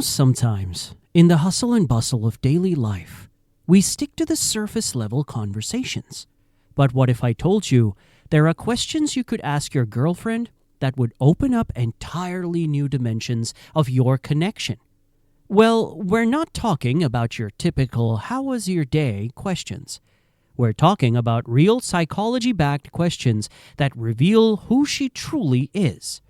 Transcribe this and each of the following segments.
Sometimes, in the hustle and bustle of daily life, we stick to the surface level conversations. But what if I told you there are questions you could ask your girlfriend that would open up entirely new dimensions of your connection? Well, we're not talking about your typical "how was your day" questions. We're talking about real psychology-backed questions that reveal who she truly is.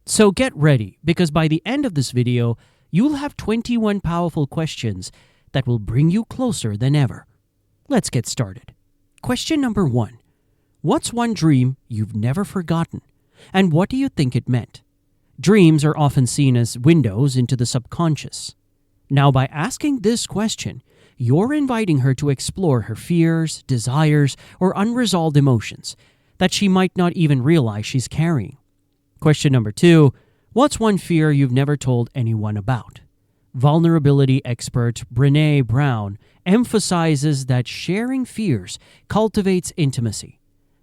So get ready, because by the end of this video, you'll have 21 powerful questions that will bring you closer than ever. Let's get started. Question number 1. What's one dream you've never forgotten? And what do you think it meant? Dreams are often seen as windows into the subconscious. Now, by asking this question, you're inviting her to explore her fears, desires, or unresolved emotions that she might not even realize she's carrying. Question number 2. What's one fear you've never told anyone about? Vulnerability expert Brené Brown emphasizes that sharing fears cultivates intimacy.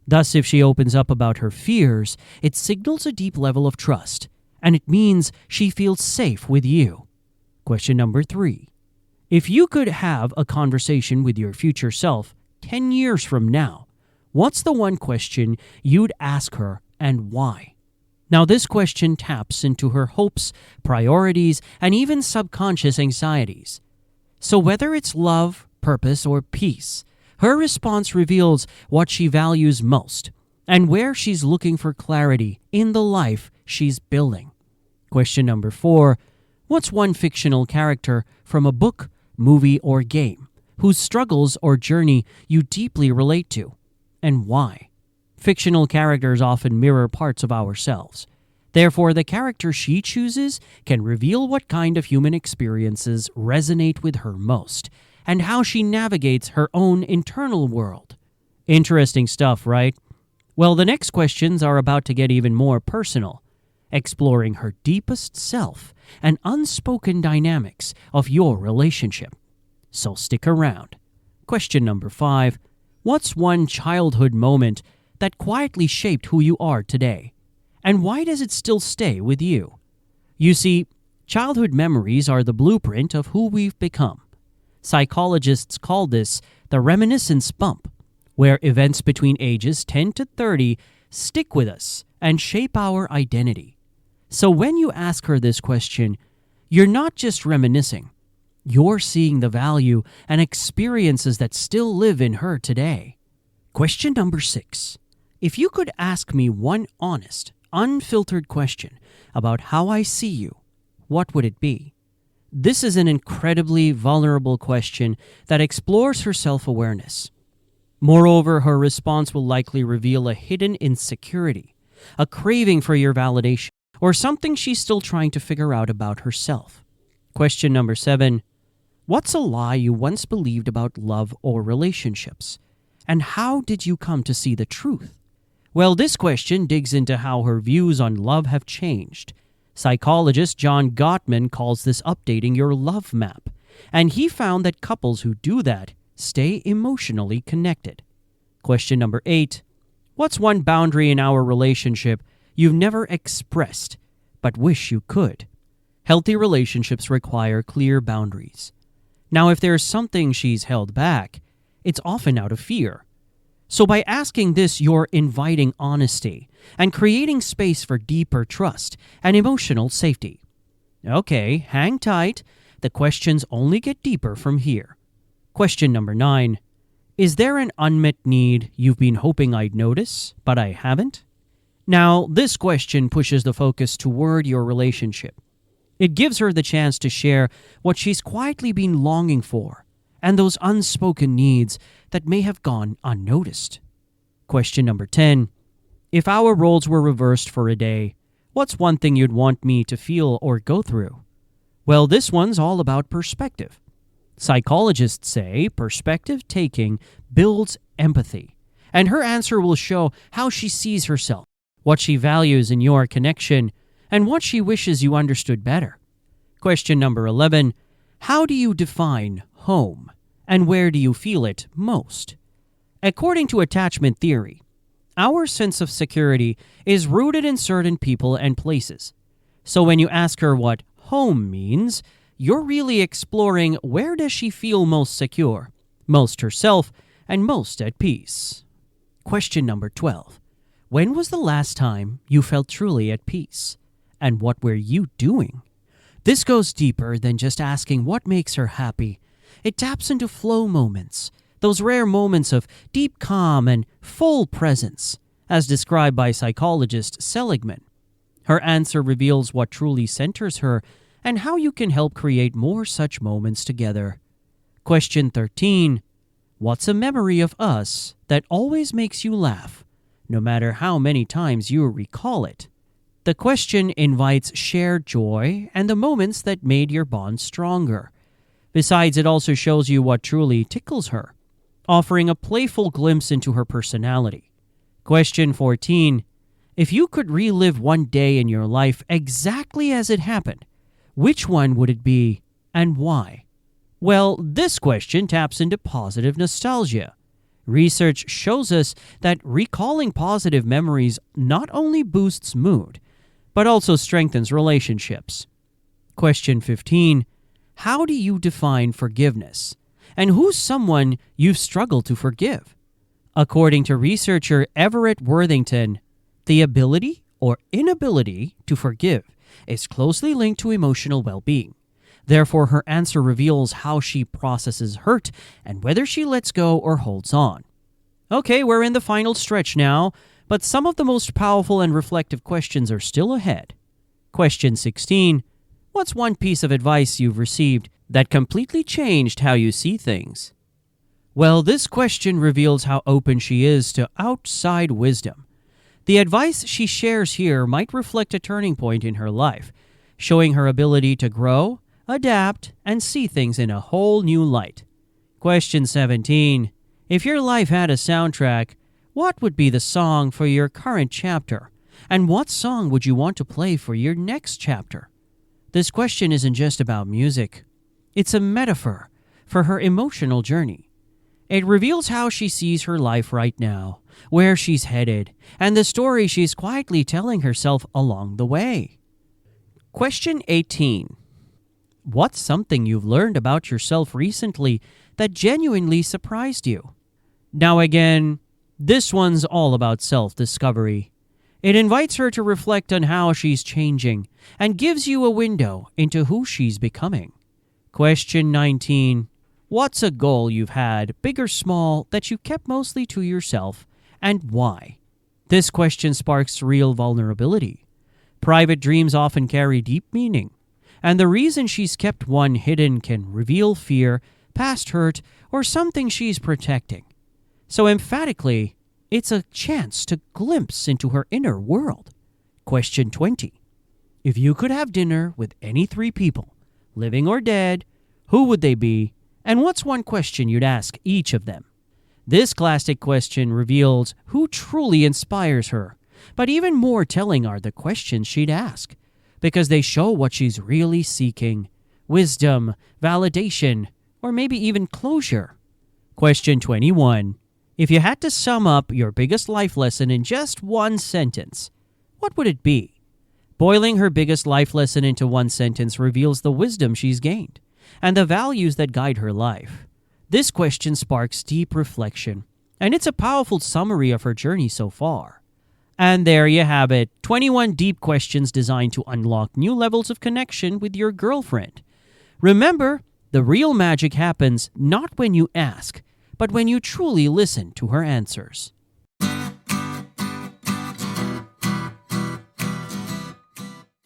Thus, if she opens up about her fears, it signals a deep level of trust, and it means she feels safe with you. Question number 3. If you could have a conversation with your future self 10 years from now, what's the one question you'd ask her and why? Now, this question taps into her hopes, priorities, and even subconscious anxieties. So whether it's love, purpose, or peace, her response reveals what she values most and where she's looking for clarity in the life she's building. Question number 4. What's one fictional character from a book, movie, or game whose struggles or journey you deeply relate to, and why? Fictional characters often mirror parts of ourselves. Therefore, the character she chooses can reveal what kind of human experiences resonate with her most and how she navigates her own internal world. Interesting stuff, right? Well, the next questions are about to get even more personal, exploring her deepest self and unspoken dynamics of your relationship. So stick around. Question number 5. What's one childhood moment that quietly shaped who you are today? And why does it still stay with you? You see, childhood memories are the blueprint of who we've become. Psychologists call this the reminiscence bump, where events between ages 10 to 30 stick with us and shape our identity. So when you ask her this question, you're not just reminiscing. You're seeing the value and experiences that still live in her today. Question number 6. If you could ask me one honest, unfiltered question about how I see you, what would it be? This is an incredibly vulnerable question that explores her self-awareness. Moreover, her response will likely reveal a hidden insecurity, a craving for your validation, or something she's still trying to figure out about herself. Question number 7. What's a lie you once believed about love or relationships? And how did you come to see the truth? Well, this question digs into how her views on love have changed. Psychologist John Gottman calls this updating your love map, and he found that couples who do that stay emotionally connected. Question number 8. What's one boundary in our relationship you've never expressed but wish you could? Healthy relationships require clear boundaries. Now, if there's something she's held back, it's often out of fear. So by asking this, you're inviting honesty and creating space for deeper trust and emotional safety. Okay, hang tight. The questions only get deeper from here. Question number 9. Is there an unmet need you've been hoping I'd notice, but I haven't? Now, this question pushes the focus toward your relationship. It gives her the chance to share what she's quietly been longing for and those unspoken needs that may have gone unnoticed. Question number 10. If our roles were reversed for a day, what's one thing you'd want me to feel or go through? Well, this one's all about perspective. Psychologists say perspective taking builds empathy, and her answer will show how she sees herself, what she values in your connection, and what she wishes you understood better. Question number 11. How do you define home, and where do you feel it most? According to attachment theory, our sense of security is rooted in certain people and places. So when you ask her what home means you're really exploring where does she feel most secure, most herself, and most at peace. Question number 12. When was the last time you felt truly at peace? And what were you doing? This goes deeper than just asking what makes her happy. It taps into flow moments, those rare moments of deep calm and full presence, as described by psychologist Seligman. Her answer reveals what truly centers her and how you can help create more such moments together. Question 13. What's a memory of us that always makes you laugh, no matter how many times you recall it? The question invites shared joy and the moments that made your bond stronger. Besides, it also shows you what truly tickles her, offering a playful glimpse into her personality. Question 14. If you could relive one day in your life exactly as it happened, which one would it be and why? Well, this question taps into positive nostalgia. Research shows us that recalling positive memories not only boosts mood, but also strengthens relationships. Question 15. How do you define forgiveness? And who's someone you've struggled to forgive? According to researcher Everett Worthington, the ability or inability to forgive is closely linked to emotional well-being. Therefore, her answer reveals how she processes hurt and whether she lets go or holds on. Okay, we're in the final stretch now, but some of the most powerful and reflective questions are still ahead. Question 16. What's one piece of advice you've received that completely changed how you see things? Well, this question reveals how open she is to outside wisdom. The advice she shares here might reflect a turning point in her life, showing her ability to grow, adapt, and see things in a whole new light. Question 17. If your life had a soundtrack, what would be the song for your current chapter? And what song would you want to play for your next chapter? This question isn't just about music. It's a metaphor for her emotional journey. It reveals how she sees her life right now, where she's headed, and the story she's quietly telling herself along the way. Question 18. What's something you've learned about yourself recently that genuinely surprised you? Now again, this one's all about self-discovery. It invites her to reflect on how she's changing and gives you a window into who she's becoming. Question 19. What's a goal you've had, big or small, that you kept mostly to yourself, and why? This question sparks real vulnerability. Private dreams often carry deep meaning, and the reason she's kept one hidden can reveal fear, past hurt, or something she's protecting. So emphatically, it's a chance to glimpse into her inner world. Question 20. If you could have dinner with any 3 people, living or dead, who would they be, and what's one question you'd ask each of them? This classic question reveals who truly inspires her, but even more telling are the questions she'd ask, because they show what she's really seeking: wisdom, validation, or maybe even closure. Question 21. If you had to sum up your biggest life lesson in just one sentence, what would it be? Boiling her biggest life lesson into one sentence reveals the wisdom she's gained and the values that guide her life. This question sparks deep reflection, and it's a powerful summary of her journey so far. And there you have it, 21 deep questions designed to unlock new levels of connection with your girlfriend. Remember, the real magic happens not when you ask, but when you truly listen to her answers.